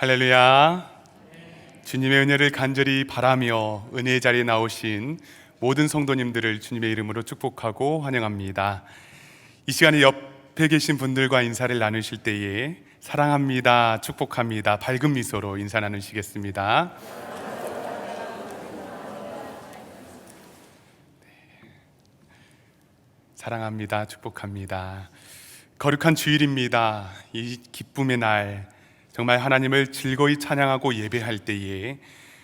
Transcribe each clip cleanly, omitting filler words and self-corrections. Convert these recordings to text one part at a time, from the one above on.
할렐루야. 주님의 은혜를 간절히 바라며 은혜의 자리에 나오신 모든 성도님들을 주님의 이름으로 축복하고 환영합니다. 이 시간에 옆에 계신 분들과 인사를 나누실 때에 사랑합니다, 축복합니다, 밝은 미소로 인사 나누시겠습니다. 사랑합니다, 축복합니다. 거룩한 주일입니다. 이 기쁨의 날, 정말 하나님을 즐거이 찬양하고 예배할 때에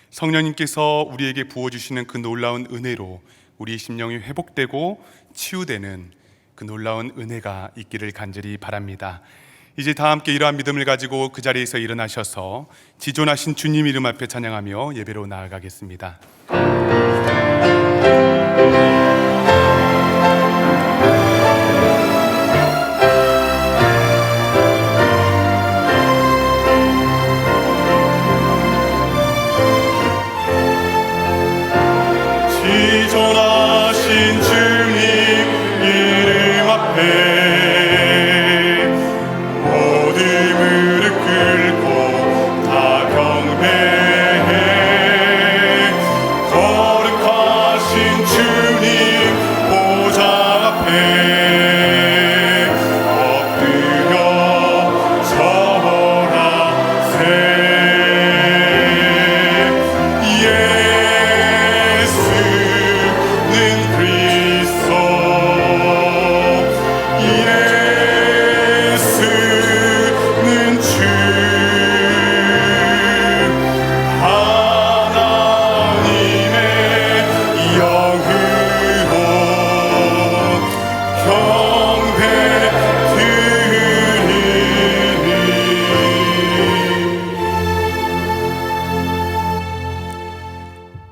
성령님께서 우리에게 부어주시는 그 놀라운 은혜로 우리 심령이 회복되고 치유되는 그 놀라운 은혜가 있기를 간절히 바랍니다. 이제 다 함께 이러한 믿음을 가지고 그 자리에서 일어나셔서 지존하신 주님 이름 앞에 찬양하며 예배로 나아가겠습니다. 지존하신 주님 이름 앞에 모든 무릎 꿇고 다 경배해. 거룩하신 주님 보좌 앞에 엎드려 절하세.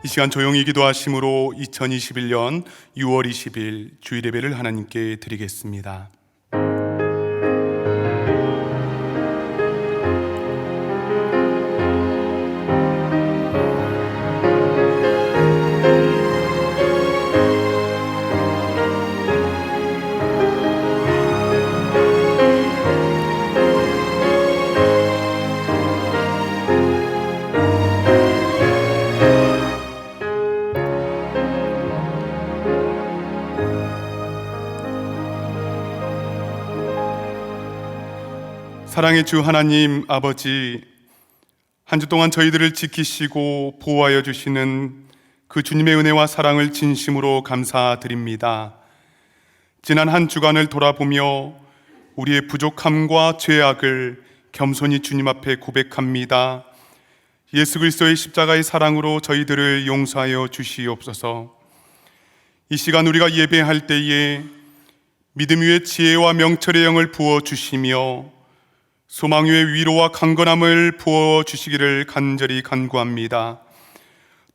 이 시간 조용히 기도하심으로 2021년 6월 20일 주일 예배를 하나님께 드리겠습니다. 사랑의 주 하나님 아버지, 한 주 동안 저희들을 지키시고 보호하여 주시는 그 주님의 은혜와 사랑을 진심으로 감사드립니다. 지난 한 주간을 돌아보며 우리의 부족함과 죄악을 겸손히 주님 앞에 고백합니다. 예수 그리스도의 십자가의 사랑으로 저희들을 용서하여 주시옵소서. 이 시간 우리가 예배할 때에 믿음 위에 지혜와 명철의 영을 부어 주시며 소망 위에 위로와 강건함을 부어주시기를 간절히 간구합니다.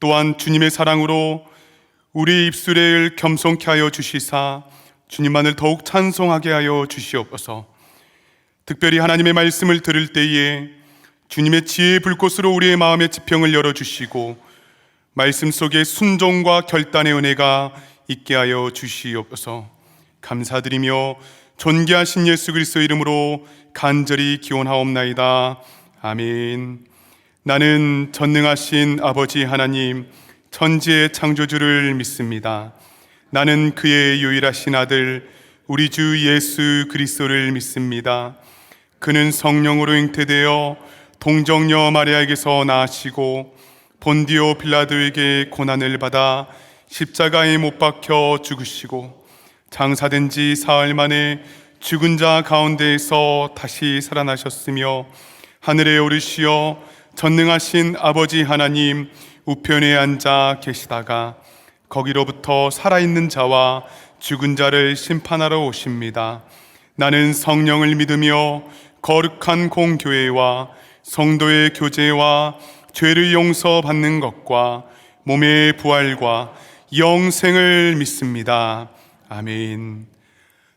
또한 주님의 사랑으로 우리 입술을 겸손케 하여 주시사 주님만을 더욱 찬송하게 하여 주시옵소서. 특별히 하나님의 말씀을 들을 때에 주님의 지혜의 불꽃으로 우리의 마음의 지평을 열어주시고 말씀 속에 순종과 결단의 은혜가 있게 하여 주시옵소서. 감사드리며 존귀하신 예수 그리스도 이름으로 간절히 기원하옵나이다. 아멘. 나는 전능하신 아버지 하나님, 천지의 창조주를 믿습니다. 나는 그의 유일하신 아들 우리 주 예수 그리스도를 믿습니다. 그는 성령으로 잉태되어 동정녀 마리아에게서 나시고 본디오 빌라도에게 고난을 받아 십자가에 못 박혀 죽으시고 장사된 지 사흘 만에 죽은 자 가운데에서 다시 살아나셨으며 하늘에 오르시어 전능하신 아버지 하나님 우편에 앉아 계시다가 거기로부터 살아있는 자와 죽은 자를 심판하러 오십니다. 나는 성령을 믿으며 거룩한 공교회와 성도의 교제와 죄를 용서받는 것과 몸의 부활과 영생을 믿습니다. 아멘.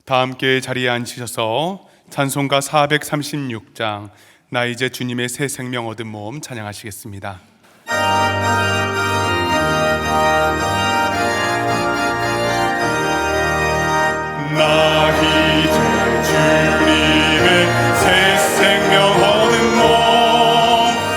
다 함께 자리에 앉으셔서 찬송가 436장 나 이제 주님의 새 생명 얻은 몸 찬양하시겠습니다. 나 이제 주님의 새 생명 얻은 몸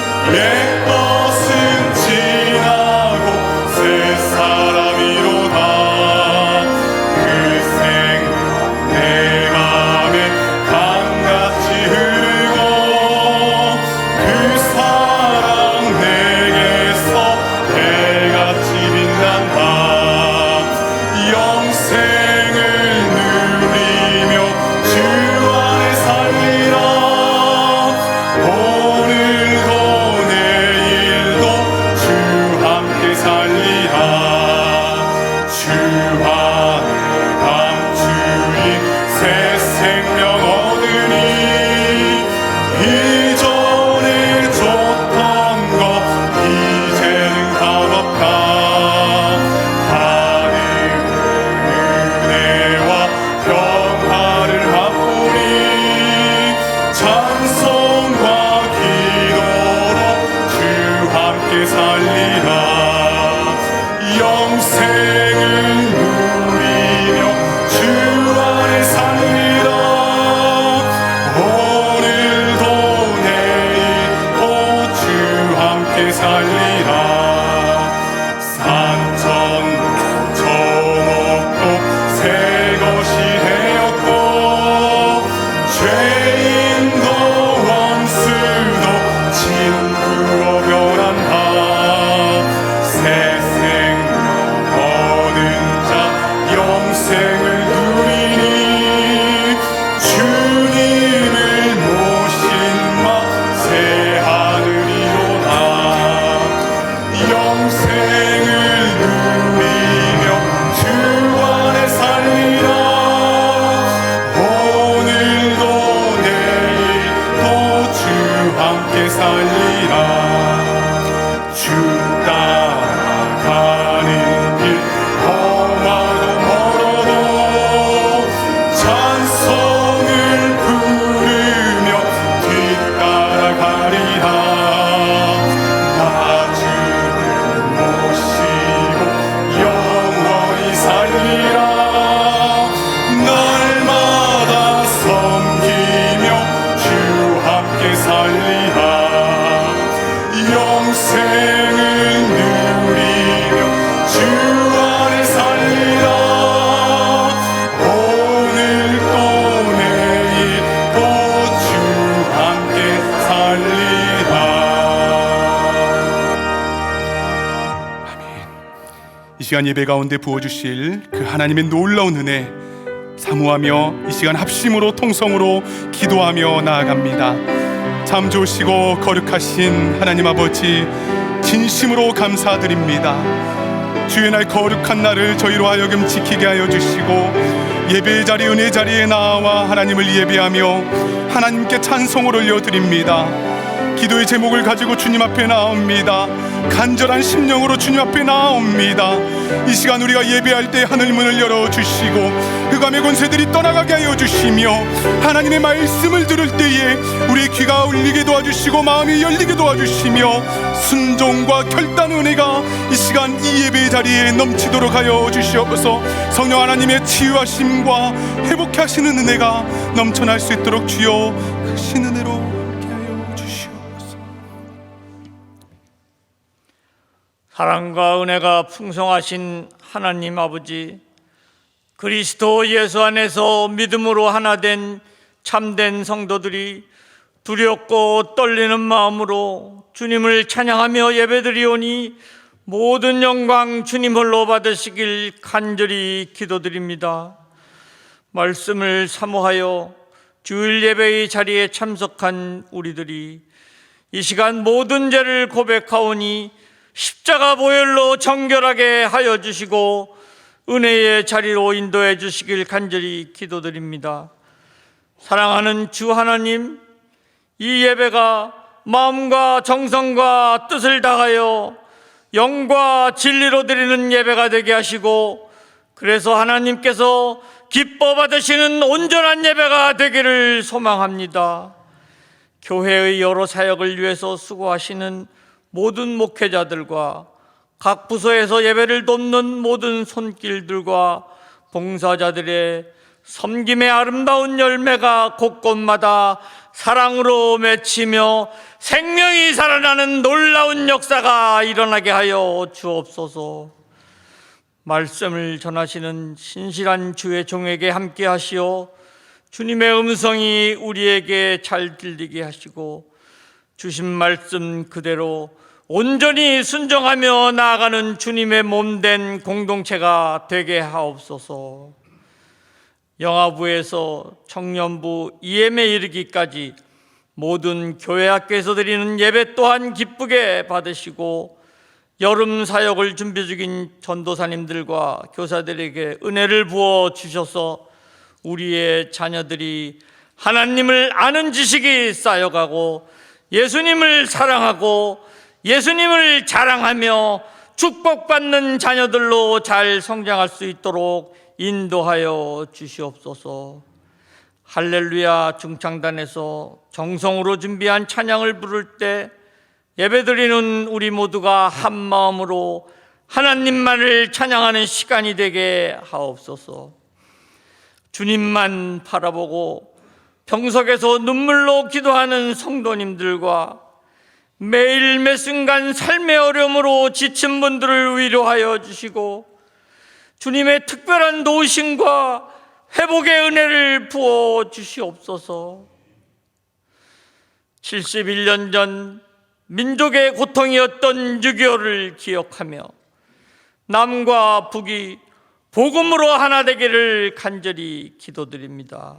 살리라. 주 따라가는 길 험하고 멀어도 찬송을 부르며 뒤따라가리라. 나 주를 모시고 영원히 살리라. 날마다 섬기며 주 함께 살리라. 영생을 누리며 주 안에 살리라. 오늘 또 내일 또 주 함께 살리라. 이 시간 예배 가운데 부어주실 그 하나님의 놀라운 은혜 사모하며 이 시간 합심으로 통성으로 기도하며 나아갑니다. 참 좋으시고 거룩하신 하나님 아버지, 진심으로 감사드립니다. 주의 날 거룩한 날을 저희로 하여금 지키게 하여 주시고 예배의 자리, 은혜의 자리에 나와 하나님을 예배하며 하나님께 찬송을 올려드립니다. 기도의 제목을 가지고 주님 앞에 나옵니다. 간절한 심령으로 주님 앞에 나옵니다. 이 시간 우리가 예배할 때 하늘 문을 열어주시고 흑암의 권세들이 떠나가게 하여 주시며 하나님의 말씀을 들을 때에 우리의 귀가 울리게 도와주시고 마음이 열리게 도와주시며 순종과 결단 은혜가 이 시간 이 예배의 자리에 넘치도록 하여 주시옵소서. 성령 하나님의 치유하심과 회복케 하시는 은혜가 넘쳐날 수 있도록 주여 크신 은혜로 함께 하여 주시옵소서. 사랑과 은혜가 풍성하신 하나님 아버지, 그리스도 예수 안에서 믿음으로 하나 된 참된 성도들이 두렵고 떨리는 마음으로 주님을 찬양하며 예배드리오니 모든 영광 주님 홀로 받으시길 간절히 기도드립니다. 말씀을 사모하여 주일 예배의 자리에 참석한 우리들이 이 시간 모든 죄를 고백하오니 십자가 보혈로 정결하게 하여 주시고 은혜의 자리로 인도해 주시길 간절히 기도드립니다. 사랑하는 주 하나님, 이 예배가 마음과 정성과 뜻을 다하여 영과 진리로 드리는 예배가 되게 하시고 그래서 하나님께서 기뻐 받으시는 온전한 예배가 되기를 소망합니다. 교회의 여러 사역을 위해서 수고하시는 모든 목회자들과 각 부서에서 예배를 돕는 모든 손길들과 봉사자들의 섬김의 아름다운 열매가 곳곳마다 사랑으로 맺히며 생명이 살아나는 놀라운 역사가 일어나게 하여 주옵소서. 말씀을 전하시는 신실한 주의 종에게 함께 하시어 주님의 음성이 우리에게 잘 들리게 하시고 주신 말씀 그대로 온전히 순종하며 나아가는 주님의 몸된 공동체가 되게 하옵소서. 영아부에서 청년부 EM에 이르기까지 모든 교회 학교에서 드리는 예배 또한 기쁘게 받으시고 여름 사역을 준비 중인 전도사님들과 교사들에게 은혜를 부어 주셔서 우리의 자녀들이 하나님을 아는 지식이 쌓여가고 예수님을 사랑하고 예수님을 자랑하며 축복받는 자녀들로 잘 성장할 수 있도록 인도하여 주시옵소서. 할렐루야 중창단에서 정성으로 준비한 찬양을 부를 때 예배드리는 우리 모두가 한 마음으로 하나님만을 찬양하는 시간이 되게 하옵소서. 주님만 바라보고 병석에서 눈물로 기도하는 성도님들과 매일 매 순간 삶의 어려움으로 지친 분들을 위로하여 주시고 주님의 특별한 도우심과 회복의 은혜를 부어 주시옵소서. 71년 전 민족의 고통이었던 6.25를 기억하며 남과 북이 복음으로 하나 되기를 간절히 기도드립니다.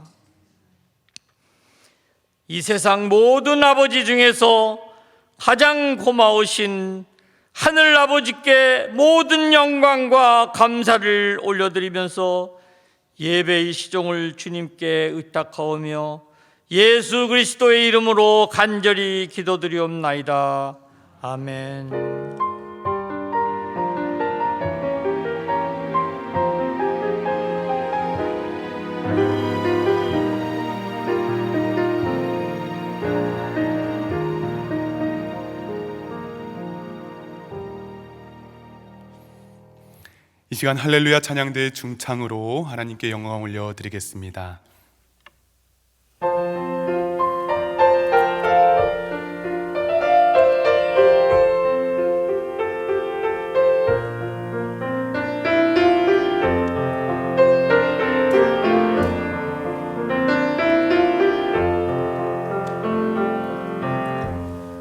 이 세상 모든 아버지 중에서 가장 고마우신 하늘 아버지께 모든 영광과 감사를 올려드리면서 예배의 시종을 주님께 의탁하오며 예수 그리스도의 이름으로 간절히 기도드리옵나이다. 아멘. 이 시간 할렐루야 찬양대의 중창으로 하나님께 영광 올려드리겠습니다.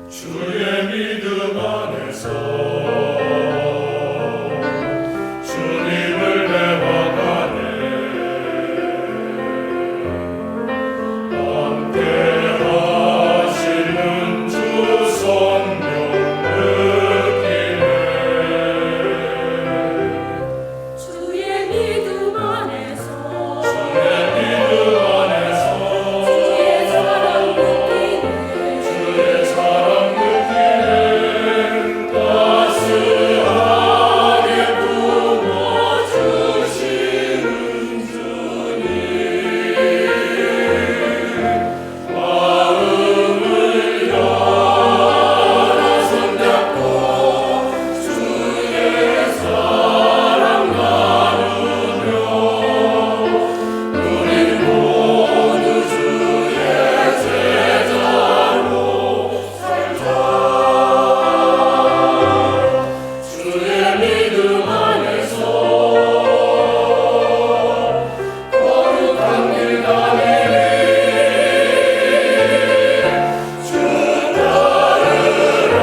주의 믿음 안에서 주님을 배워가네. 함께 하시는 주 성령 느끼네. 주의 믿음 안에서 주의 믿음 안에서 주의 사랑 느끼네. 주의 사랑 느끼네. 따스하게 부어주시는 주님, 마음을 열어 손잡고 주의 사랑 나누며 우리 모두 주의 제자로 살자. 주의 믿음 안에서 거룩한 길 다니리. 주 따르라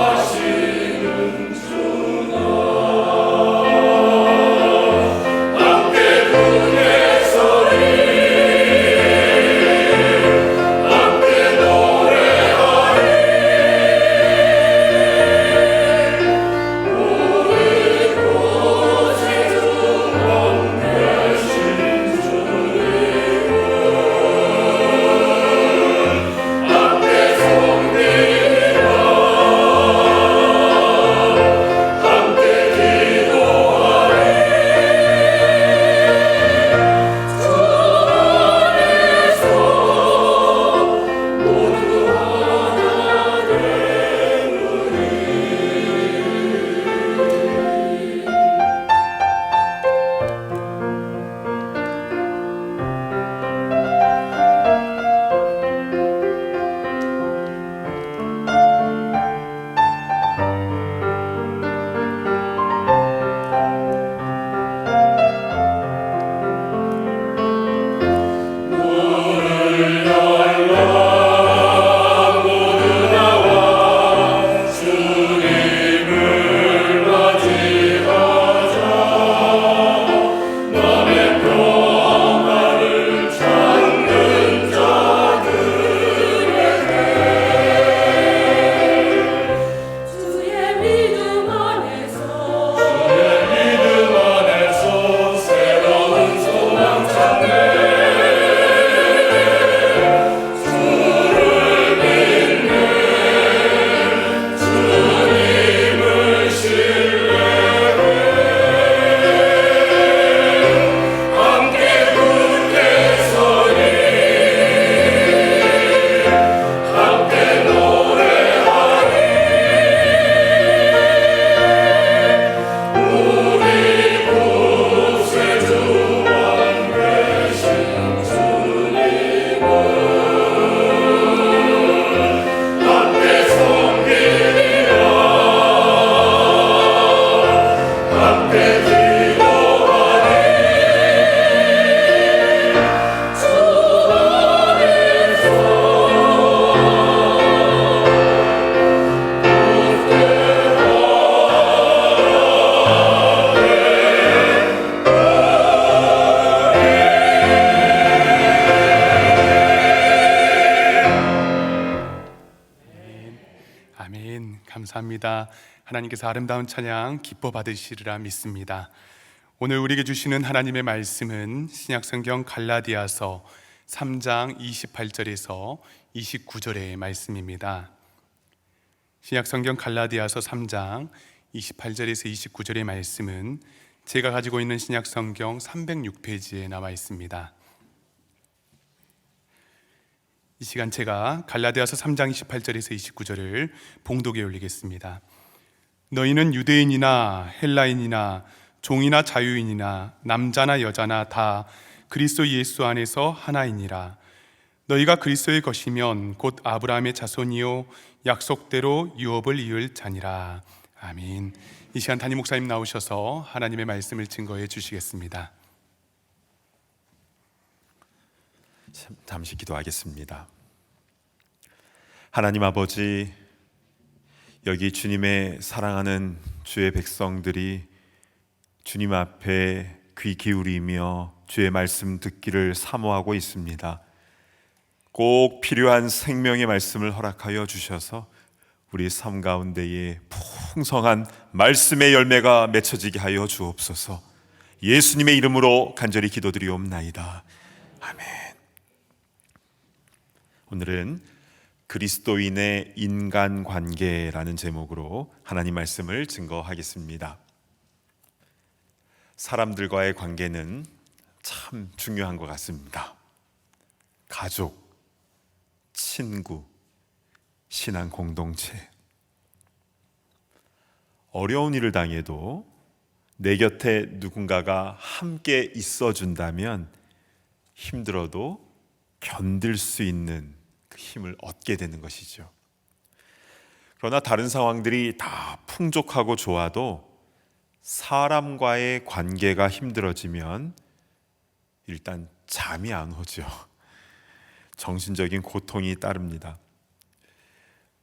인도하시는 주나. 함께 부르게 소리, 함께 노래하리. 우리 구세주 왕 되신 주님을 함께 섬기리라. 함께 기도하리. 주 안에서 모두 하나 되으리. 문을 열라 모두 나와 주님을 맞이하자. 맘의 평화를 찾는 자들에게 주의 믿음 안에서 주의 믿음 안에서 새로운 소망 찾네. 주를 믿네. 주님을 신뢰해. 함께 굳게 서리. 함께 노래하리. 우리 구세주 왕 되신 주님을 함께 섬기리라. 함께 기도하리. 주 안에서 아멘. 감사합니다. 하나님께서 아름다운 찬양 기뻐 받으시리라 믿습니다. 오늘 우리에게 주시는 하나님의 말씀은 신약성경 갈라디아서 3장 28절에서 29절의 말씀입니다. 신약성경 갈라디아서 3장 28절에서 29절의 말씀은 제가 가지고 있는 신약성경 306페이지에 나와 있습니다. 이 시간 제가 갈라디아서 3장 28절에서 29절을 봉독에 올리겠습니다. 너희는 유대인이나 헬라인이나 종이나 자유인이나 남자나 여자나 다 그리스도 예수 안에서 하나이니라. 너희가 그리스도의 것이면 곧 아브라함의 자손이요 약속대로 유업을 이을 자니라. 아멘. 이 시간 담임 목사님 나오셔서 하나님의 말씀을 증거해 주시겠습니다. 잠시 기도하겠습니다. 하나님 아버지, 여기 주님의 사랑하는 주의 백성들이 주님 앞에 귀 기울이며 주의 말씀 듣기를 사모하고 있습니다. 꼭 필요한 생명의 말씀을 허락하여 주셔서 우리 삶 가운데에 풍성한 말씀의 열매가 맺혀지게 하여 주옵소서. 예수님의 이름으로 간절히 기도드리옵나이다. 아멘. 오늘은 그리스도인의 인간관계라는 제목으로 하나님 말씀을 증거하겠습니다. 사람들과의 관계는 참 중요한 것 같습니다. 가족, 친구, 신앙 공동체. 어려운 일을 당해도 내 곁에 누군가가 함께 있어준다면 힘들어도 견딜 수 있는 그 힘을 얻게 되는 것이죠. 그러나 다른 상황들이 다 풍족하고 좋아도 사람과의 관계가 힘들어지면 일단 잠이 안 오죠. 정신적인 고통이 따릅니다.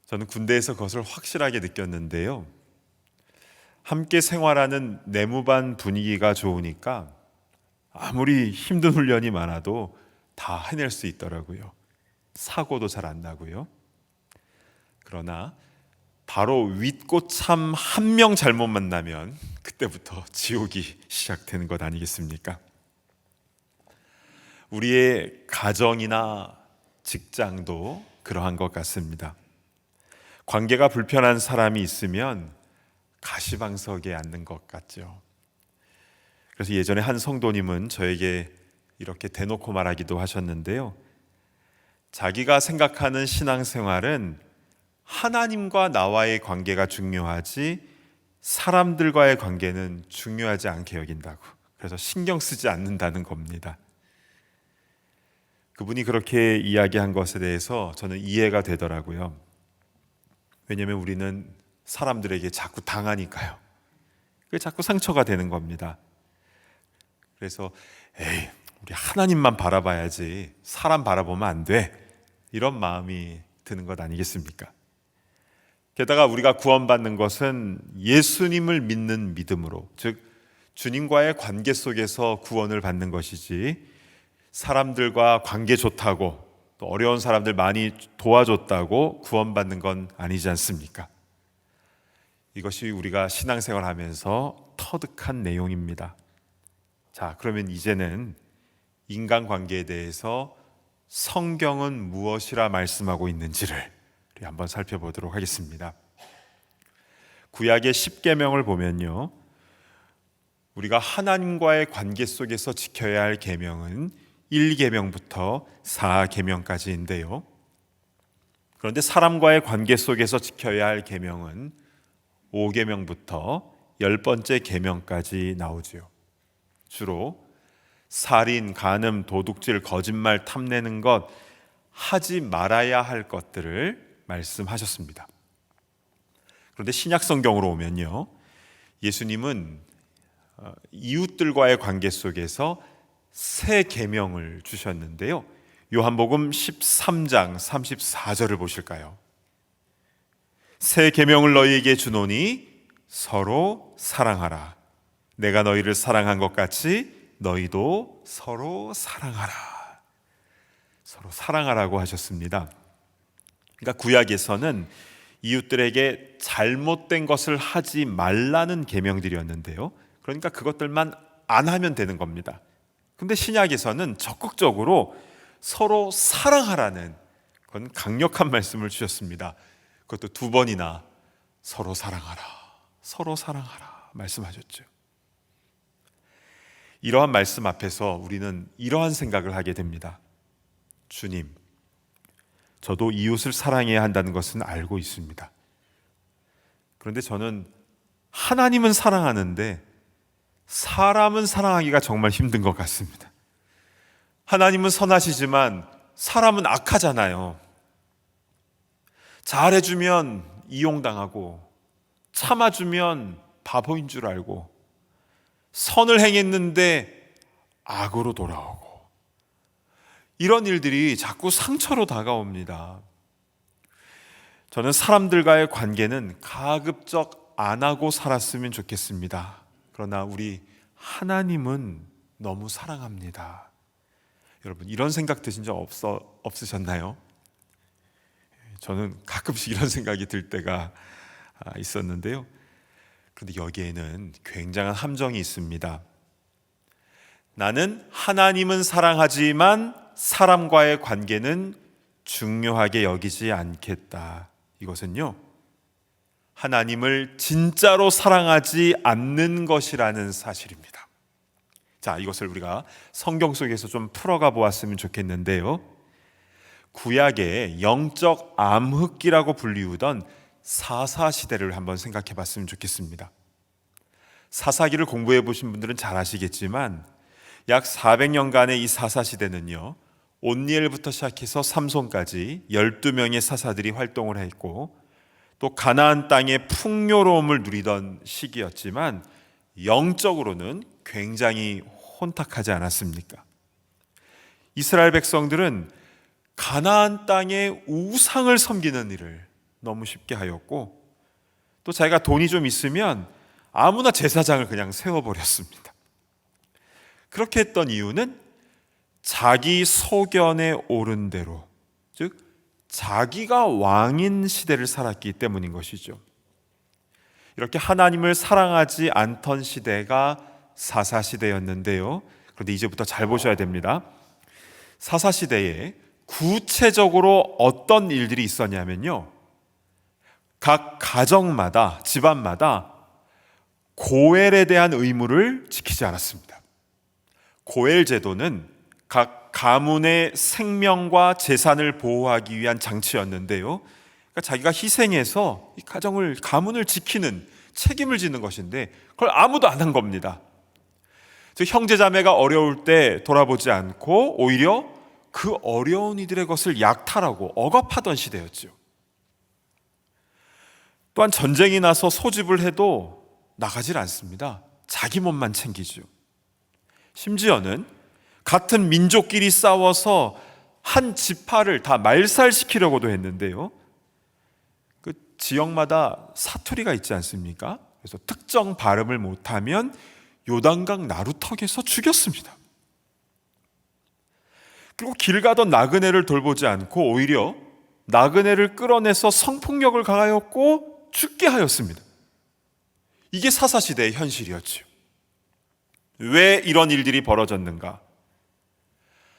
저는 군대에서 그것을 확실하게 느꼈는데요. 함께 생활하는 내무반 분위기가 좋으니까 아무리 힘든 훈련이 많아도 다 해낼 수 있더라고요. 사고도 잘 안 나고요. 그러나 바로 윗고참 한 명 잘못 만나면 그때부터 지옥이 시작되는 것 아니겠습니까? 우리의 가정이나 직장도 그러한 것 같습니다. 관계가 불편한 사람이 있으면 가시방석에 앉는 것 같죠. 그래서 예전에 한 성도님은 저에게 이렇게 대놓고 말하기도 하셨는데요. 자기가 생각하는 신앙생활은 하나님과 나와의 관계가 중요하지 사람들과의 관계는 중요하지 않게 여긴다고. 그래서 신경 쓰지 않는다는 겁니다. 그분이 그렇게 이야기한 것에 대해서 저는 이해가 되더라고요. 왜냐하면 우리는 사람들에게 자꾸 당하니까요. 그게 자꾸 상처가 되는 겁니다. 그래서 우리 하나님만 바라봐야지 사람 바라보면 안 돼, 이런 마음이 드는 것 아니겠습니까? 게다가 우리가 구원받는 것은 예수님을 믿는 믿음으로, 즉 주님과의 관계 속에서 구원을 받는 것이지 사람들과 관계 좋다고 또 어려운 사람들 많이 도와줬다고 구원받는 건 아니지 않습니까? 이것이 우리가 신앙생활하면서 터득한 내용입니다. 자, 그러면 이제는 인간관계에 대해서 성경은 무엇이라 말씀하고 있는지를 우리 한번 살펴보도록 하겠습니다. 구약의 10계명을 보면요, 우리가 하나님과의 관계 속에서 지켜야 할 계명은 1계명부터 4계명까지인데요. 그런데 사람과의 관계 속에서 지켜야 할 계명은 5계명부터 10번째 계명까지 나오죠. 주로 살인, 간음, 도둑질, 거짓말, 탐내는 것, 하지 말아야 할 것들을 말씀하셨습니다. 그런데 신약 성경으로 오면요, 예수님은 이웃들과의 관계 속에서 새 계명을 주셨는데요. 요한복음 13장 34절을 보실까요? 새 계명을 너희에게 주노니 서로 사랑하라. 내가 너희를 사랑한 것 같이 너희도 서로 사랑하라. 서로 사랑하라고 하셨습니다. 그러니까 구약에서는 이웃들에게 잘못된 것을 하지 말라는 계명들이었는데요. 그러니까 그것들만 안 하면 되는 겁니다. 근데 신약에서는 적극적으로 서로 사랑하라는 그건 강력한 말씀을 주셨습니다. 그것도 2번이나 서로 사랑하라, 서로 사랑하라 말씀하셨죠. 이러한 말씀 앞에서 우리는 이러한 생각을 하게 됩니다. 주님, 저도 이웃을 사랑해야 한다는 것은 알고 있습니다. 그런데 저는 하나님은 사랑하는데 사람은 사랑하기가 정말 힘든 것 같습니다. 하나님은 선하시지만 사람은 악하잖아요. 잘해주면 이용당하고 참아주면 바보인 줄 알고 선을 행했는데 악으로 돌아오고 이런 일들이 자꾸 상처로 다가옵니다. 저는 사람들과의 관계는 가급적 안 하고 살았으면 좋겠습니다. 그러나 우리 하나님은 너무 사랑합니다. 여러분 이런 생각 드신 적 없으셨나요? 저는 가끔씩 이런 생각이 들 때가 있었는데요. 그런데 여기에는 굉장한 함정이 있습니다. 나는 하나님은 사랑하지만 사람과의 관계는 중요하게 여기지 않겠다. 이것은요, 하나님을 진짜로 사랑하지 않는 것이라는 사실입니다. 자, 이것을 우리가 성경 속에서 좀 풀어가 보았으면 좋겠는데요. 구약의 영적 암흑기라고 불리우던 사사시대를 한번 생각해 봤으면 좋겠습니다. 사사기를 공부해 보신 분들은 잘 아시겠지만 약 400년간의 이 사사시대는요, 온니엘부터 시작해서 삼손까지 12명의 사사들이 활동을 했고 또 가나안 땅의 풍요로움을 누리던 시기였지만 영적으로는 굉장히 혼탁하지 않았습니까? 이스라엘 백성들은 가나안 땅의 우상을 섬기는 일을 너무 쉽게 하였고 또 자기가 돈이 좀 있으면 아무나 제사장을 그냥 세워버렸습니다. 그렇게 했던 이유는 자기 소견에 오른 대로, 즉 자기가 왕인 시대를 살았기 때문인 것이죠. 이렇게 하나님을 사랑하지 않던 시대가 사사시대였는데요. 그런데 이제부터 잘 보셔야 됩니다. 사사시대에 구체적으로 어떤 일들이 있었냐면요, 각 가정마다, 집안마다 고엘에 대한 의무를 지키지 않았습니다. 고엘 제도는 각 가문의 생명과 재산을 보호하기 위한 장치였는데요, 그러니까 자기가 희생해서 이 가문을 지키는 책임을 지는 것인데 그걸 아무도 안 한 겁니다. 즉 형제자매가 어려울 때 돌아보지 않고 오히려 그 어려운 이들의 것을 약탈하고 억압하던 시대였죠. 또한 전쟁이 나서 소집을 해도 나가질 않습니다. 자기 몸만 챙기죠. 심지어는 같은 민족끼리 싸워서 한 지파를 다 말살시키려고도 했는데요, 그 지역마다 사투리가 있지 않습니까? 그래서 특정 발음을 못하면 요단강 나루턱에서 죽였습니다. 그리고 길 가던 나그네를 돌보지 않고 오히려 나그네를 끌어내서 성폭력을 가하였고 죽게 하였습니다. 이게 사사시대의 현실이었죠. 왜 이런 일들이 벌어졌는가?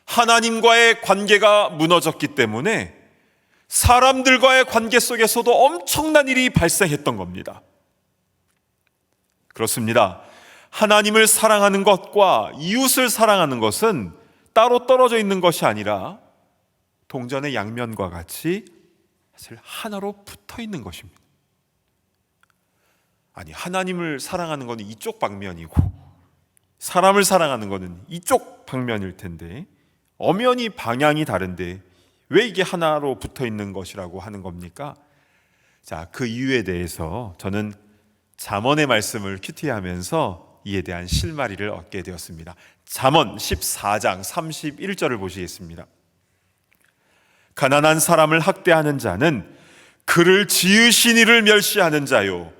하나님과의 관계가 무너졌기 때문에 사람들과의 관계 속에서도 엄청난 일이 발생했던 겁니다. 그렇습니다. 하나님을 사랑하는 것과 이웃을 사랑하는 것은 따로 떨어져 있는 것이 아니라 동전의 양면과 같이 사실 하나로 붙어 있는 것입니다. 아니, 하나님을 사랑하는 것은 이쪽 방면이고 사람을 사랑하는 것은 이쪽 방면일 텐데 엄연히 방향이 다른데 왜 이게 하나로 붙어 있는 것이라고 하는 겁니까? 자, 그 이유에 대해서 저는 잠언의 말씀을 큐티하면서 이에 대한 실마리를 얻게 되었습니다. 잠언 14장 31절을 보시겠습니다. 가난한 사람을 학대하는 자는 그를 지으신 이를 멸시하는 자요,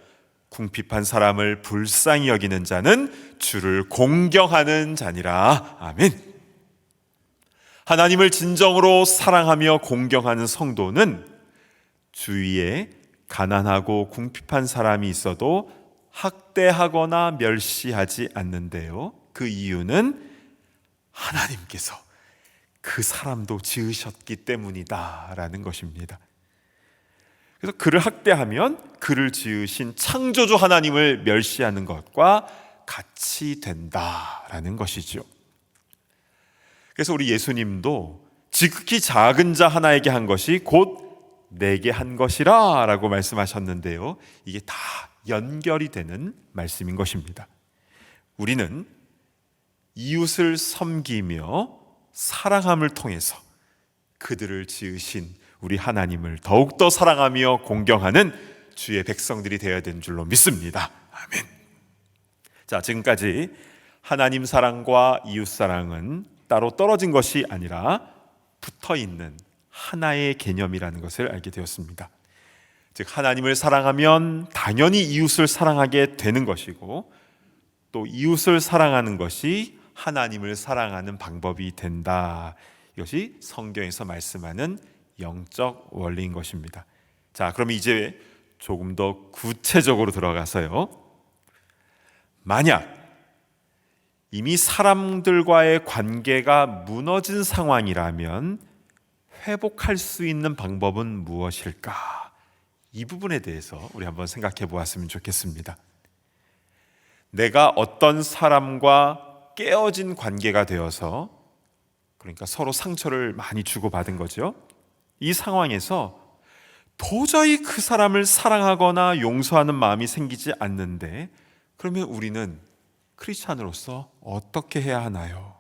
궁핍한 사람을 불쌍히 여기는 자는 주를 공경하는 자니라. 아멘. 하나님을 진정으로 사랑하며 공경하는 성도는 주위에 가난하고 궁핍한 사람이 있어도 학대하거나 멸시하지 않는데요, 그 이유는 하나님께서 그 사람도 지으셨기 때문이다라는 것입니다. 그래서 그를 학대하면 그를 지으신 창조주 하나님을 멸시하는 것과 같이 된다라는 것이죠. 그래서 우리 예수님도 지극히 작은 자 하나에게 한 것이 곧 내게 한 것이라 라고 말씀하셨는데요, 이게 다 연결이 되는 말씀인 것입니다. 우리는 이웃을 섬기며 사랑함을 통해서 그들을 지으신 우리 하나님을 더욱더 사랑하며 공경하는 주의 백성들이 되어야 되는 줄로 믿습니다. 아멘. 자, 지금까지 하나님 사랑과 이웃 사랑은 따로 떨어진 것이 아니라 붙어 있는 하나의 개념이라는 것을 알게 되었습니다. 즉, 하나님을 사랑하면 당연히 이웃을 사랑하게 되는 것이고, 또 이웃을 사랑하는 것이 하나님을 사랑하는 방법이 된다. 이것이 성경에서 말씀하는 영적 원리인 것입니다. 자, 그럼 이제 조금 더 구체적으로 들어가서요, 만약 이미 사람들과의 관계가 무너진 상황이라면 회복할 수 있는 방법은 무엇일까? 이 부분에 대해서 우리 한번 생각해 보았으면 좋겠습니다. 내가 어떤 사람과 깨어진 관계가 되어서, 그러니까 서로 상처를 많이 주고받은 거죠. 이 상황에서 도저히 그 사람을 사랑하거나 용서하는 마음이 생기지 않는데, 그러면 우리는 크리스찬으로서 어떻게 해야 하나요?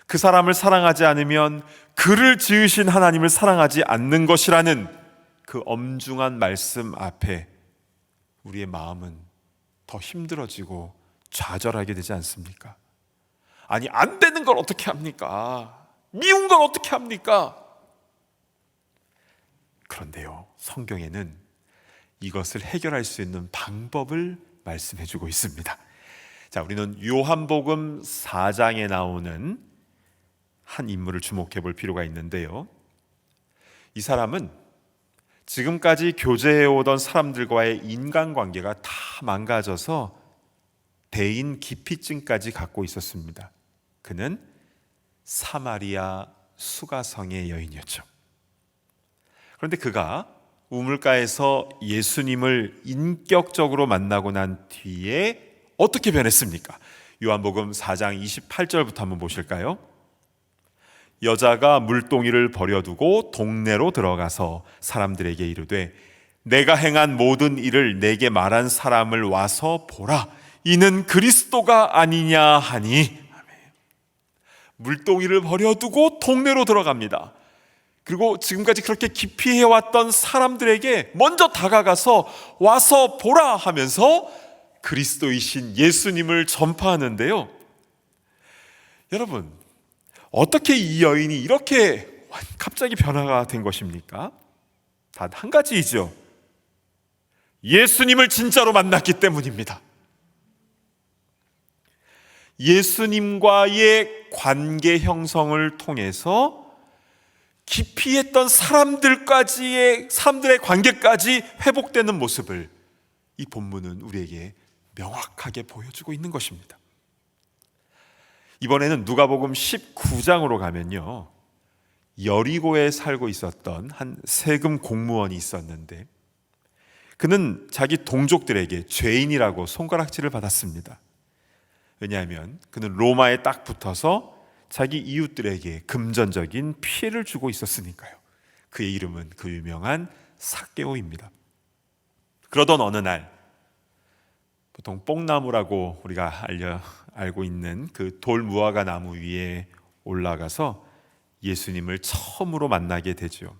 그 사람을 사랑하지 않으면 그를 지으신 하나님을 사랑하지 않는 것이라는 그 엄중한 말씀 앞에 우리의 마음은 더 힘들어지고 좌절하게 되지 않습니까? 아니, 안 되는 걸 어떻게 합니까? 미운 걸 어떻게 합니까? 그런데요, 성경에는 이것을 해결할 수 있는 방법을 말씀해 주고 있습니다. 자, 우리는 요한복음 4장에 나오는 한 인물을 주목해 볼 필요가 있는데요, 이 사람은 지금까지 교제해 오던 사람들과의 인간관계가 다 망가져서 대인 기피증까지 갖고 있었습니다. 그는 사마리아 수가성의 여인이었죠. 그런데 그가 우물가에서 예수님을 인격적으로 만나고 난 뒤에 어떻게 변했습니까? 요한복음 4장 28절부터 한번 보실까요? 여자가 물동이를 버려두고 동네로 들어가서 사람들에게 이르되 내가 행한 모든 일을 내게 말한 사람을 와서 보라, 이는 그리스도가 아니냐 하니. 물동이를 버려두고 동네로 들어갑니다. 그리고 지금까지 그렇게 기피 해왔던 사람들에게 먼저 다가가서 와서 보라 하면서 그리스도이신 예수님을 전파하는데요, 여러분, 어떻게 이 여인이 이렇게 갑자기 변화가 된 것입니까? 단 한 가지이죠. 예수님을 진짜로 만났기 때문입니다. 예수님과의 관계 형성을 통해서 기피했던 사람들의 관계까지 회복되는 모습을 이 본문은 우리에게 명확하게 보여주고 있는 것입니다. 이번에는 누가복음 19장으로 가면요, 여리고에 살고 있었던 한 세금 공무원이 있었는데, 그는 자기 동족들에게 죄인이라고 손가락질을 받았습니다. 왜냐하면 그는 로마에 딱 붙어서 자기 이웃들에게 금전적인 피해를 주고 있었으니까요. 그의 이름은 그 유명한 삭개오입니다. 그러던 어느 날, 보통 뽕나무라고 우리가 알고 있는 그 돌 무화과 나무 위에 올라가서 예수님을 처음으로 만나게 되죠.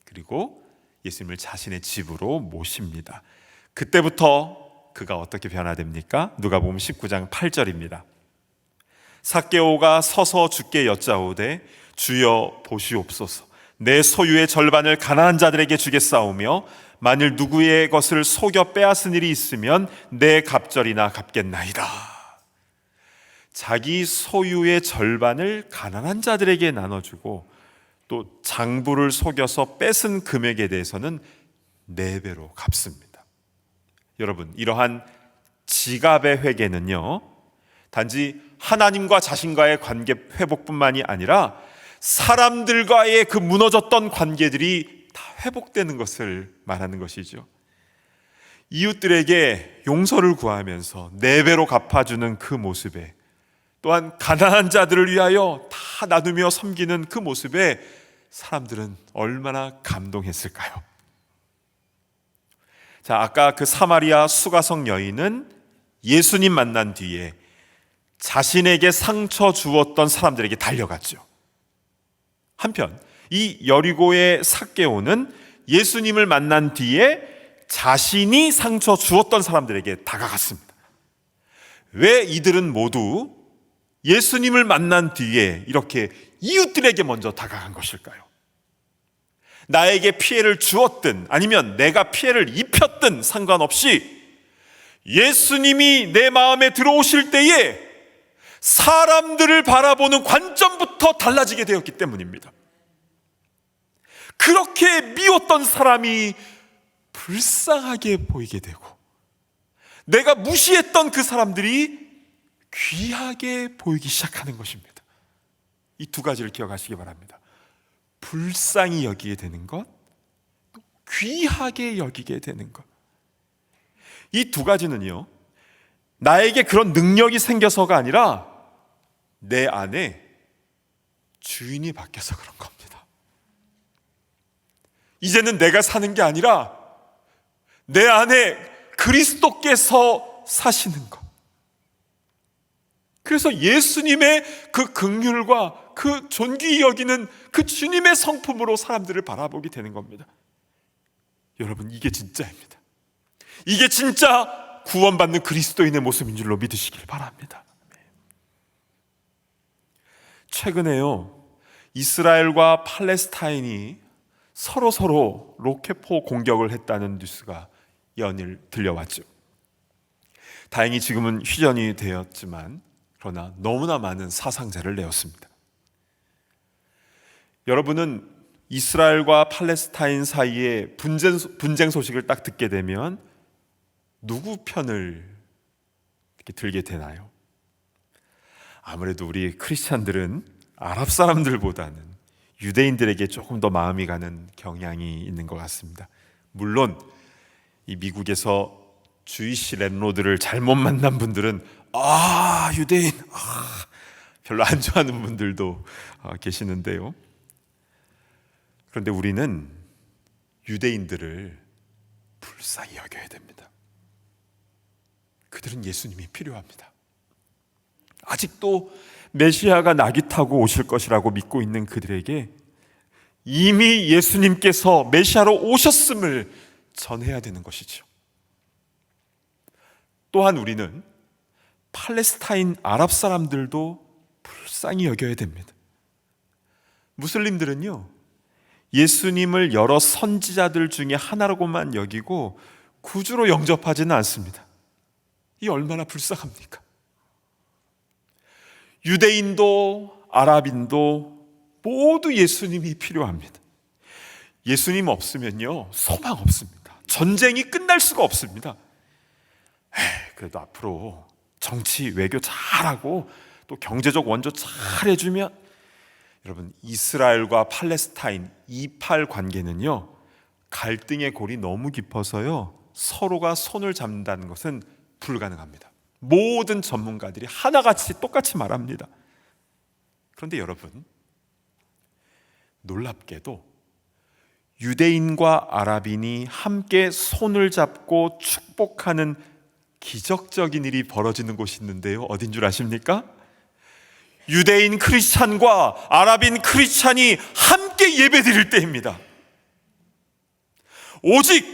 그리고 예수님을 자신의 집으로 모십니다. 그때부터 그가 어떻게 변화됩니까? 누가복음 19장 8절입니다. 삭개오가 서서 주께 여짜오되 주여 보시옵소서, 내 소유의 절반을 가난한 자들에게 주겠사오며 만일 누구의 것을 속여 빼앗은 일이 있으면 내 갑절이나 갚겠나이다. 자기 소유의 절반을 가난한 자들에게 나눠주고 또 장부를 속여서 뺏은 금액에 대해서는 4배로 갚습니다. 여러분, 이러한 지갑의 회개는요, 단지 하나님과 자신과의 관계 회복뿐만이 아니라 사람들과의 그 무너졌던 관계들이 다 회복되는 것을 말하는 것이죠. 이웃들에게 용서를 구하면서 4배로 갚아주는 그 모습에, 또한 가난한 자들을 위하여 다 나누며 섬기는 그 모습에 사람들은 얼마나 감동했을까요? 자, 아까 그 사마리아 수가성 여인은 예수님 만난 뒤에 자신에게 상처 주었던 사람들에게 달려갔죠. 한편 이 여리고의 삭개오는 예수님을 만난 뒤에 자신이 상처 주었던 사람들에게 다가갔습니다. 왜 이들은 모두 예수님을 만난 뒤에 이렇게 이웃들에게 먼저 다가간 것일까요? 나에게 피해를 주었든 아니면 내가 피해를 입혔든 상관없이 예수님이 내 마음에 들어오실 때에 사람들을 바라보는 관점부터 달라지게 되었기 때문입니다. 그렇게 미웠던 사람이 불쌍하게 보이게 되고, 내가 무시했던 그 사람들이 귀하게 보이기 시작하는 것입니다. 이 2가지를 기억하시기 바랍니다. 불쌍히 여기게 되는 것, 귀하게 여기게 되는 것. 이 2가지는요, 나에게 그런 능력이 생겨서가 아니라 내 안에 주인이 바뀌어서 그런 겁니다. 이제는 내가 사는 게 아니라 내 안에 그리스도께서 사시는 것. 그래서 예수님의 그 긍휼과 그 존귀히 여기는 그 주님의 성품으로 사람들을 바라보게 되는 겁니다. 여러분, 이게 진짜입니다. 이게 진짜 구원받는 그리스도인의 모습인 줄로 믿으시길 바랍니다. 최근에요, 이스라엘과 팔레스타인이 서로 로켓포 공격을 했다는 뉴스가 연일 들려왔죠. 다행히 지금은 휴전이 되었지만 그러나 너무나 많은 사상자를 내었습니다. 여러분은 이스라엘과 팔레스타인 사이에 분쟁 소식을 딱 듣게 되면 누구 편을 이렇게 들게 되나요? 아무래도 우리 크리스찬들은 아랍 사람들보다는 유대인들에게 조금 더 마음이 가는 경향이 있는 것 같습니다. 물론 이 미국에서 주이시 랜로드를 잘못 만난 분들은 유대인 별로 안 좋아하는 분들도 계시는데요. 그런데 우리는 유대인들을 불쌍히 여겨야 됩니다. 그들은 예수님이 필요합니다. 아직도 메시아가 낙이 타고 오실 것이라고 믿고 있는 그들에게 이미 예수님께서 메시아로 오셨음을 전해야 되는 것이죠. 또한 우리는 팔레스타인 아랍 사람들도 불쌍히 여겨야 됩니다. 무슬림들은요, 예수님을 여러 선지자들 중에 하나라고만 여기고 구주로 영접하지는 않습니다. 이 얼마나 불쌍합니까? 유대인도 아랍인도 모두 예수님이 필요합니다. 예수님 없으면요, 소망 없습니다. 전쟁이 끝날 수가 없습니다. 그래도 앞으로 정치 외교 잘하고 또 경제적 원조 잘 해주면, 여러분, 이스라엘과 팔레스타인 이팔 관계는요, 갈등의 골이 너무 깊어서요, 서로가 손을 잡는다는 것은 불가능합니다. 모든 전문가들이 하나같이 똑같이 말합니다. 그런데 여러분, 놀랍게도 유대인과 아랍인이 함께 손을 잡고 축복하는 기적적인 일이 벌어지는 곳이 있는데요, 어딘 줄 아십니까? 유대인 크리스찬과 아랍인 크리스찬이 함께 예배드릴 때입니다. 오직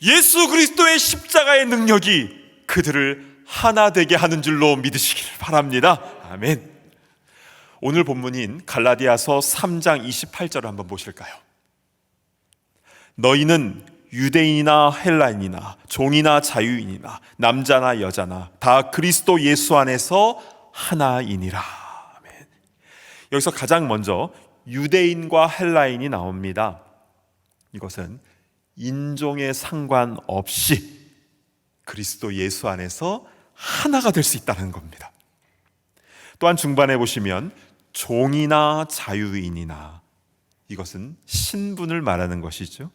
예수 그리스도의 십자가의 능력이 그들을 하나 되게 하는 줄로 믿으시길 바랍니다. 아멘. 오늘 본문인 갈라디아서 3장 28절을 한번 보실까요? 너희는 유대인이나 헬라인이나 종이나 자유인이나 남자나 여자나 다 그리스도 예수 안에서 하나이니라. 아멘. 여기서 가장 먼저 유대인과 헬라인이 나옵니다. 이것은 인종에 상관없이 그리스도 예수 안에서 하나가 될 수 있다는 겁니다. 또한 중반에 보시면 종이나 자유인이나, 이것은 신분을 말하는 것이죠.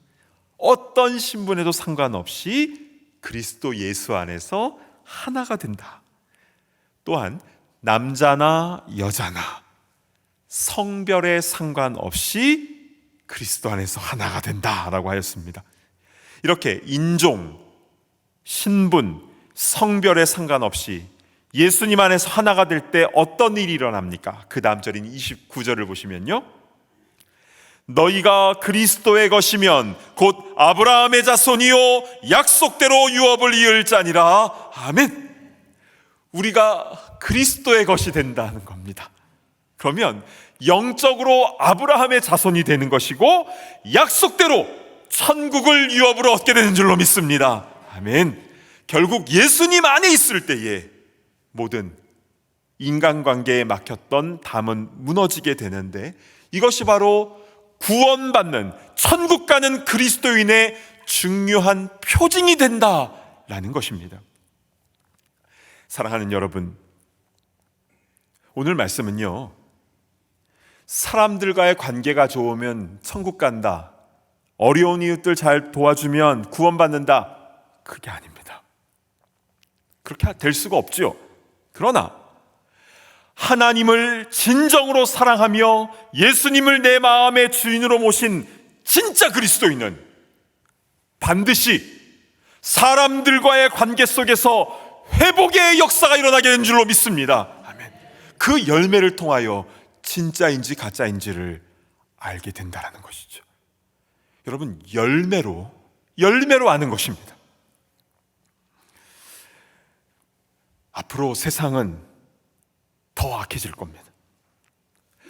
어떤 신분에도 상관없이 그리스도 예수 안에서 하나가 된다. 또한 남자나 여자나 성별에 상관없이 그리스도 안에서 하나가 된다라고 하였습니다. 이렇게 인종, 신분, 성별에 상관없이 예수님 안에서 하나가 될 때 어떤 일이 일어납니까? 그 다음 절인 29절을 보시면요, 너희가 그리스도의 것이면 곧 아브라함의 자손이요 약속대로 유업을 이을 자니라. 아멘. 우리가 그리스도의 것이 된다는 겁니다. 그러면 영적으로 아브라함의 자손이 되는 것이고 약속대로 천국을 유업으로 얻게 되는 줄로 믿습니다. 아멘. 결국 예수님 안에 있을 때에 모든 인간관계에 막혔던 담은 무너지게 되는데, 이것이 바로 구원받는, 천국 가는 그리스도인의 중요한 표징이 된다라는 것입니다. 사랑하는 여러분, 오늘 말씀은요, 사람들과의 관계가 좋으면 천국 간다, 어려운 이웃들 잘 도와주면 구원받는다, 그게 아닙니다. 그렇게 될 수가 없죠. 그러나 하나님을 진정으로 사랑하며 예수님을 내 마음의 주인으로 모신 진짜 그리스도인은 반드시 사람들과의 관계 속에서 회복의 역사가 일어나게 된 줄로 믿습니다. 아멘. 그 열매를 통하여 진짜인지 가짜인지를 알게 된다는 것이죠. 여러분, 열매로 아는 것입니다. 앞으로 세상은 더 악해질 겁니다.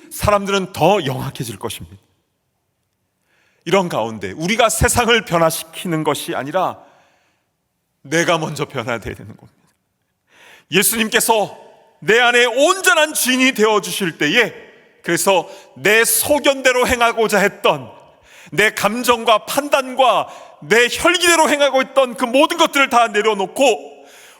사람들은 더 영악해질 것입니다. 이런 가운데 우리가 세상을 변화시키는 것이 아니라 내가 먼저 변화되어야 되는 겁니다. 예수님께서 내 안에 온전한 주인이 되어주실 때에, 그래서 내 소견대로 행하고자 했던, 내 감정과 판단과 내 혈기대로 행하고 있던 그 모든 것들을 다 내려놓고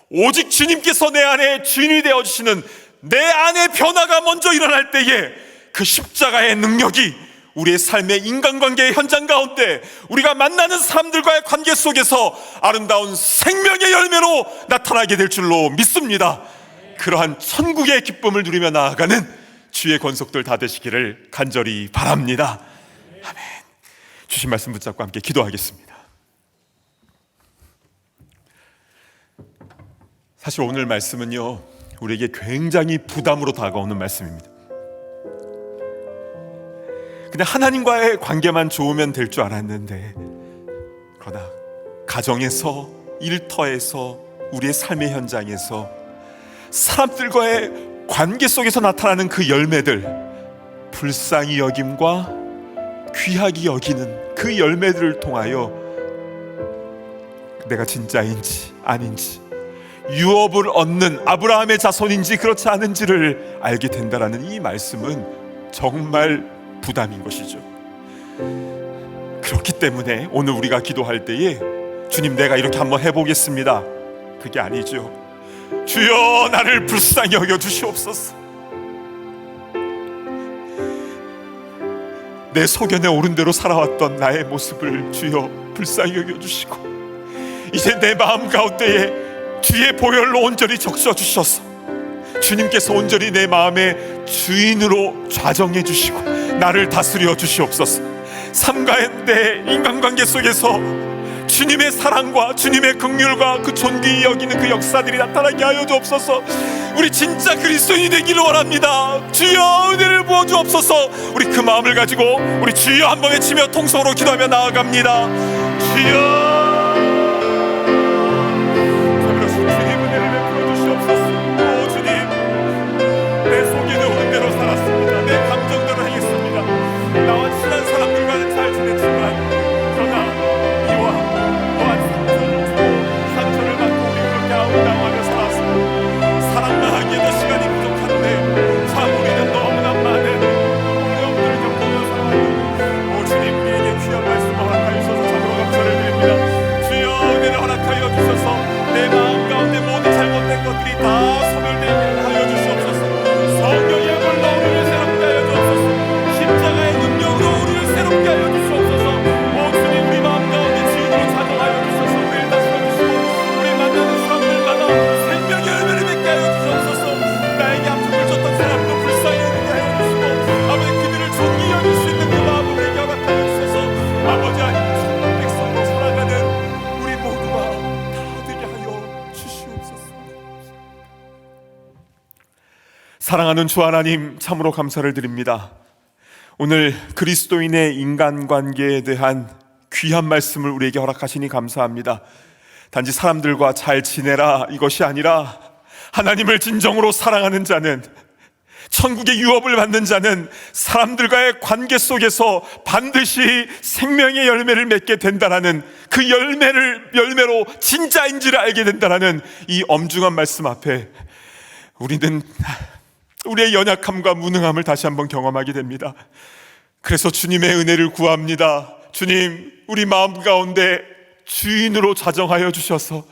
오직 주님께서 내 안에 주인이 되어주시는 내 안의 변화가 먼저 일어날 때에 그 십자가의 능력이 우리의 삶의 인간관계의 현장 가운데, 우리가 만나는 사람들과의 관계 속에서 아름다운 생명의 열매로 나타나게 될 줄로 믿습니다. 그러한 천국의 기쁨을 누리며 나아가는 주의 권속들 다 되시기를 간절히 바랍니다. 아멘. 주신 말씀 붙잡고 함께 기도하겠습니다. 사실 오늘 말씀은요, 우리에게 굉장히 부담으로 다가오는 말씀입니다. 그냥 하나님과의 관계만 좋으면 될 줄 알았는데, 그러나 가정에서, 일터에서, 우리의 삶의 현장에서 사람들과의 관계 속에서 나타나는 그 열매들, 불쌍히 여김과 귀하게 여기는 그 열매들을 통하여 내가 진짜인지 아닌지, 유업을 얻는 아브라함의 자손인지 그렇지 않은지를 알게 된다라는 이 말씀은 정말 부담인 것이죠. 그렇기 때문에 오늘 우리가 기도할 때에 주님, 내가 이렇게 한번 해보겠습니다, 그게 아니죠. 주여, 나를 불쌍히 여겨 주시옵소서. 내 소견에 오른 대로 살아왔던 나의 모습을 주여 불쌍히 여겨 주시고, 이제 내 마음 가운데에 주의 보혈로 온전히 적셔 주셔서 주님께서 온전히 내 마음의 주인으로 좌정해 주시고 나를 다스려 주시옵소서. 삶 가운데 인간관계 속에서 주님의 사랑과 주님의 긍휼과 그 존귀히 여기는 그 역사들이 나타나게 하여 주옵소서. 우리 진짜 그리스도인이 되기를 원합니다. 주여, 은혜를 부어 주옵소서. 우리 그 마음을 가지고 우리 주여 한번 외치며 통성으로 기도하며 나아갑니다. 주여, 주님 은혜를 베풀어 주시옵소서. 오 주님, 내 속에 오는 대로 살았습니다. 내 감정대로 행했습니다. 나와 친한 사람들과는 잘 지냈지만, 그러나 이와 또한 상처를 받고 우리 그렇게 아웅다웅하며 살았습니다. 사랑만 하기에도 시간이 부족한데 참 우리는 너무나 많은 어려움들을 겪으며 살아가고, 오 주님, 우리에게 귀한 말씀을 허락하여 주셔서 참으로 감사를 드립니다. 사랑하는 주 하나님, 참으로 감사를 드립니다. 오늘 그리스도인의 인간관계에 대한 귀한 말씀을 우리에게 허락하시니 감사합니다. 단지 사람들과 잘 지내라 이것이 아니라 하나님을 진정으로 사랑하는 자는, 천국의 유업을 받는 자는 사람들과의 관계 속에서 반드시 생명의 열매를 맺게 된다라는, 그 열매로 진짜인지를 알게 된다라는 이 엄중한 말씀 앞에 우리는 우리의 연약함과 무능함을 다시 한번 경험하게 됩니다. 그래서 주님의 은혜를 구합니다. 주님, 우리 마음 가운데 주인으로 자정하여 주셔서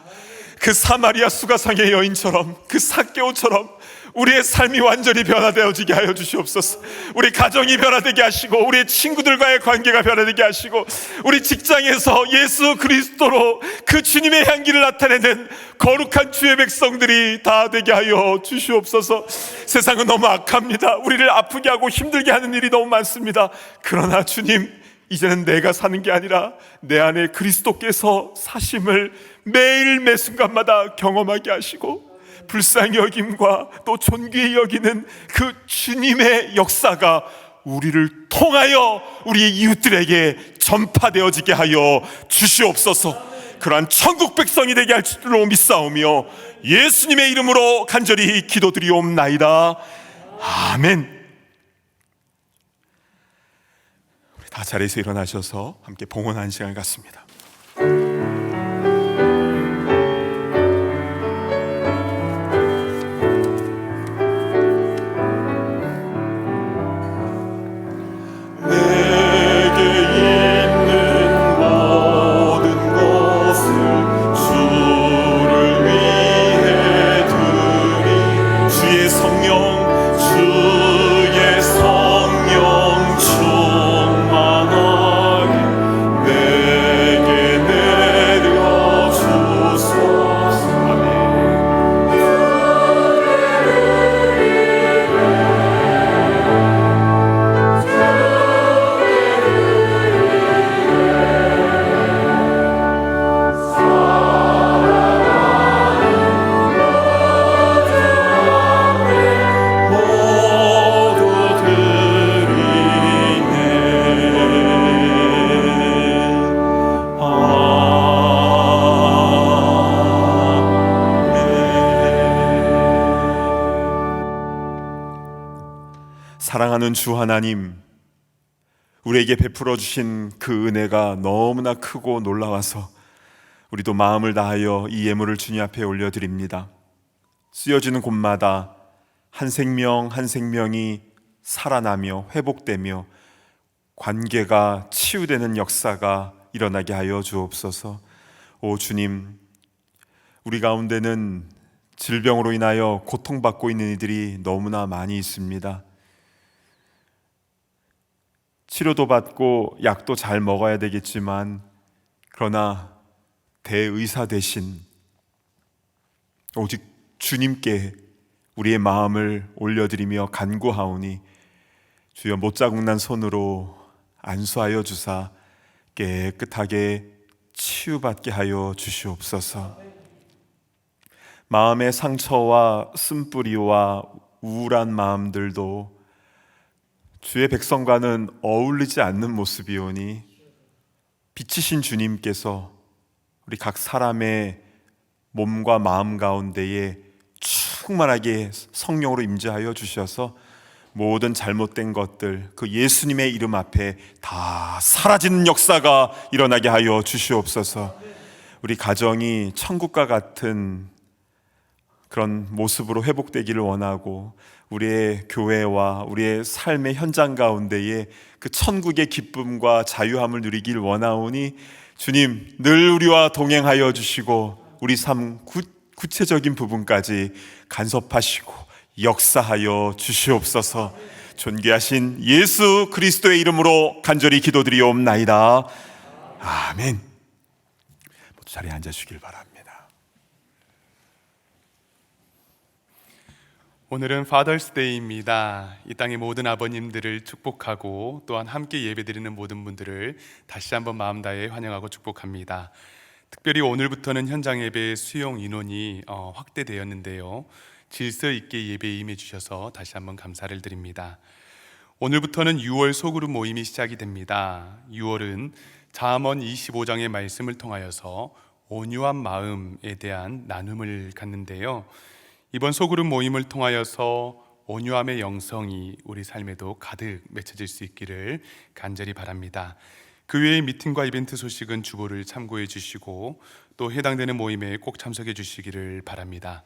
그 사마리아 수가상의 여인처럼, 그 삭개오처럼 우리의 삶이 완전히 변화되어지게 하여 주시옵소서. 우리 가정이 변화되게 하시고, 우리의 친구들과의 관계가 변화되게 하시고, 우리 직장에서 예수 그리스도로 그 주님의 향기를 나타내는 거룩한 주의 백성들이 다 되게 하여 주시옵소서. 세상은 너무 악합니다. 우리를 아프게 하고 힘들게 하는 일이 너무 많습니다. 그러나 주님, 이제는 내가 사는 게 아니라 내 안에 그리스도께서 사심을 매일 매 순간마다 경험하게 하시고, 불쌍히 여김과 또 존귀히 여기는 그 주님의 역사가 우리를 통하여 우리의 이웃들에게 전파되어지게 하여 주시옵소서. 그러한 천국 백성이 되게 할 줄로 믿사오며 예수님의 이름으로 간절히 기도드리옵나이다. 아멘. 우리 다 자리에서 일어나셔서 함께 봉헌하는 시간을 갖습니다. 사랑하는 주 하나님, 우리에게 베풀어 주신 그 은혜가 너무나 크고 놀라워서 우리도 마음을 다하여 이 예물을 주님 앞에 올려드립니다. 쓰여지는 곳마다 한 생명 한 생명이 살아나며 회복되며 관계가 치유되는 역사가 일어나게 하여 주옵소서. 오 주님, 우리 가운데는 질병으로 인하여 고통받고 있는 이들이 너무나 많이 있습니다. 치료도 받고 약도 잘 먹어야 되겠지만, 그러나 대의사 대신 오직 주님께 우리의 마음을 올려드리며 간구하오니 주여 못자국난 손으로 안수하여 주사 깨끗하게 치유받게 하여 주시옵소서. 마음의 상처와 쓴뿌리와 우울한 마음들도 주의 백성과는 어울리지 않는 모습이오니 빛이신 주님께서 우리 각 사람의 몸과 마음 가운데에 충만하게 성령으로 임재하여 주셔서 모든 잘못된 것들 그 예수님의 이름 앞에 다 사라지는 역사가 일어나게 하여 주시옵소서. 우리 가정이 천국과 같은 그런 모습으로 회복되기를 원하고, 우리의 교회와 우리의 삶의 현장 가운데에 그 천국의 기쁨과 자유함을 누리길 원하오니 주님 늘 우리와 동행하여 주시고 우리 삶 구체적인 부분까지 간섭하시고 역사하여 주시옵소서. 존귀하신 예수 그리스도의 이름으로 간절히 기도드리옵나이다. 아멘. 모두 자리에 앉아주시길 바랍니다. 오늘은 파더스데이입니다. 이 땅의 모든 아버님들을 축복하고 또한 함께 예배드리는 모든 분들을 다시 한번 마음 다해 환영하고 축복합니다. 특별히 오늘부터는 현장 예배 수용 인원이 확대되었는데요. 질서 있게 예배에 임해 주셔서 다시 한번 감사를 드립니다. 오늘부터는 6월 소그룹 모임이 시작이 됩니다. 6월은 잠언 25장의 말씀을 통하여서 온유한 마음에 대한 나눔을 갖는데요. 이번 소그룹 모임을 통하여서 온유함의 영성이 우리 삶에도 가득 맺혀질 수 있기를 간절히 바랍니다. 그 외의 미팅과 이벤트 소식은 주보를 참고해 주시고 또 해당되는 모임에 꼭 참석해 주시기를 바랍니다.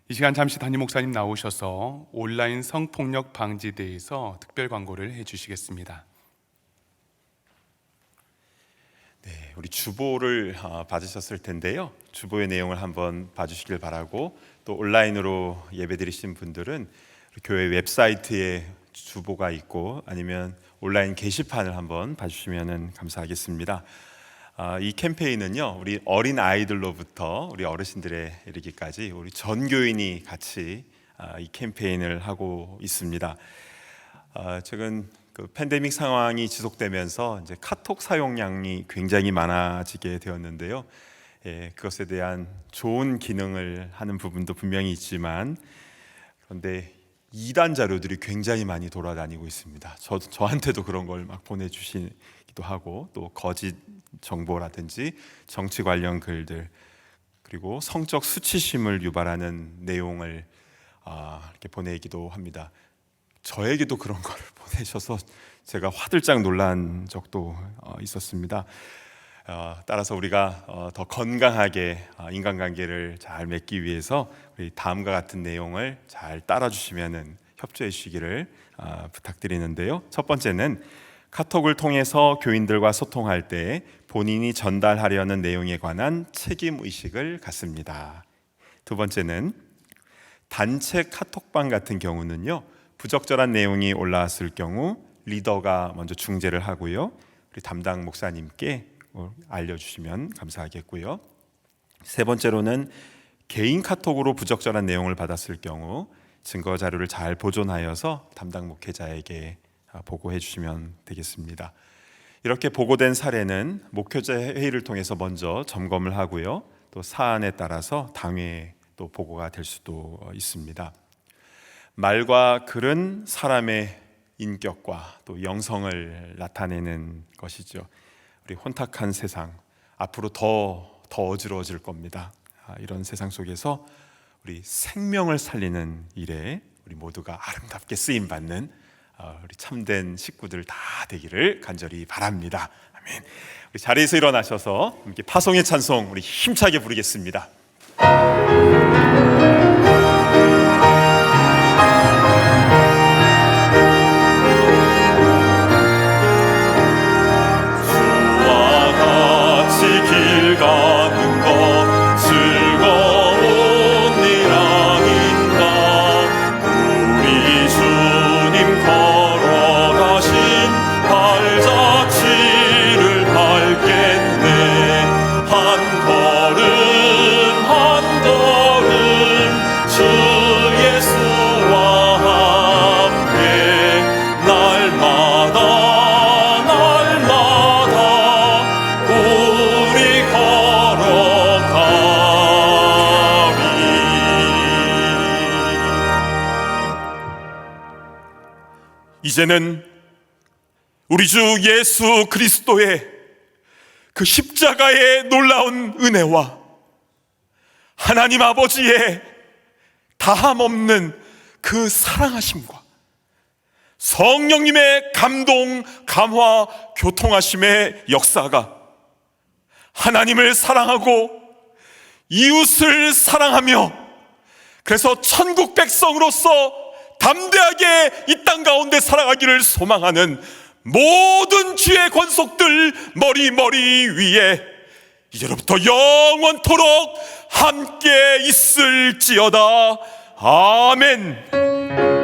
이 시간 잠시 담임 목사님 나오셔서 온라인 성폭력 방지에 대해서 특별 광고를 해 주시겠습니다. 네, 우리 주보를 받으셨을 텐데요. 주보의 내용을 한번 봐주시길 바라고, 또 온라인으로 예배드리신 분들은 교회 웹사이트에 주보가 있고 아니면 온라인 게시판을 한번 봐주시면 감사하겠습니다. 이 캠페인은요, 우리 어린 아이들로부터 우리 어르신들에 이르기까지 우리 전 교인이 같이 이 캠페인을 하고 있습니다. 최근 그 팬데믹 상황이 지속되면서 이제 카톡 사용량이 굉장히 많아지게 되었는데요. 그것에 대한 좋은 기능을 하는 부분도 분명히 있지만, 그런데 이단 자료들이 굉장히 많이 돌아다니고 있습니다. 저한테도 그런 걸 막 보내주시기도 하고, 또 거짓 정보라든지 정치 관련 글들, 그리고 성적 수치심을 유발하는 내용을 이렇게 보내기도 합니다. 저에게도 그런 걸 보내셔서 제가 화들짝 놀란 적도 있었습니다. 따라서 우리가 더 건강하게 인간관계를 잘 맺기 위해서 우리 다음과 같은 내용을 잘 따라주시면 협조해 주시기를 부탁드리는데요. 첫 번째는 카톡을 통해서 교인들과 소통할 때 본인이 전달하려는 내용에 관한 책임의식을 갖습니다. 두 번째는 단체 카톡방 같은 경우는요, 부적절한 내용이 올라왔을 경우 리더가 먼저 중재를 하고요, 우리 담당 목사님께 알려주시면 감사하겠고요. 세 번째로는 개인 카톡으로 부적절한 내용을 받았을 경우 증거 자료를 잘 보존하여서 담당 목회자에게 보고해 주시면 되겠습니다. 이렇게 보고된 사례는 목회자 회의를 통해서 먼저 점검을 하고요, 또 사안에 따라서 당회에 또 보고가 될 수도 있습니다. 말과 글은 사람의 인격과 또 영성을 나타내는 것이죠. 우리 혼탁한 세상, 앞으로 더 어지러워질 겁니다. 이런 세상 속에서 우리 생명을 살리는 일에 우리 모두가 아름답게 쓰임 받는 우리 참된 식구들 다 되기를 간절히 바랍니다. 아멘. 우리 자리에서 일어나셔서 함께 파송의 찬송 우리 힘차게 부르겠습니다. 가는 것 즐거운 일 아닌가. 우리 주님 걸어가신 발자취를 밟겠네. 한 걸음 한 걸음 주 예수와 함께 날마다 이제는 우리 주 예수 그리스도의 그 십자가의 놀라운 은혜와 하나님 아버지의 다함없는 그 사랑하심과 성령님의 감동, 감화, 교통하심의 역사가 하나님을 사랑하고 이웃을 사랑하며 그래서 천국 백성으로서 담대하게 이 땅 가운데 살아가기를 소망하는 모든 주의 권속들 머리 위에 이제로부터 영원토록 함께 있을지어다. 아멘.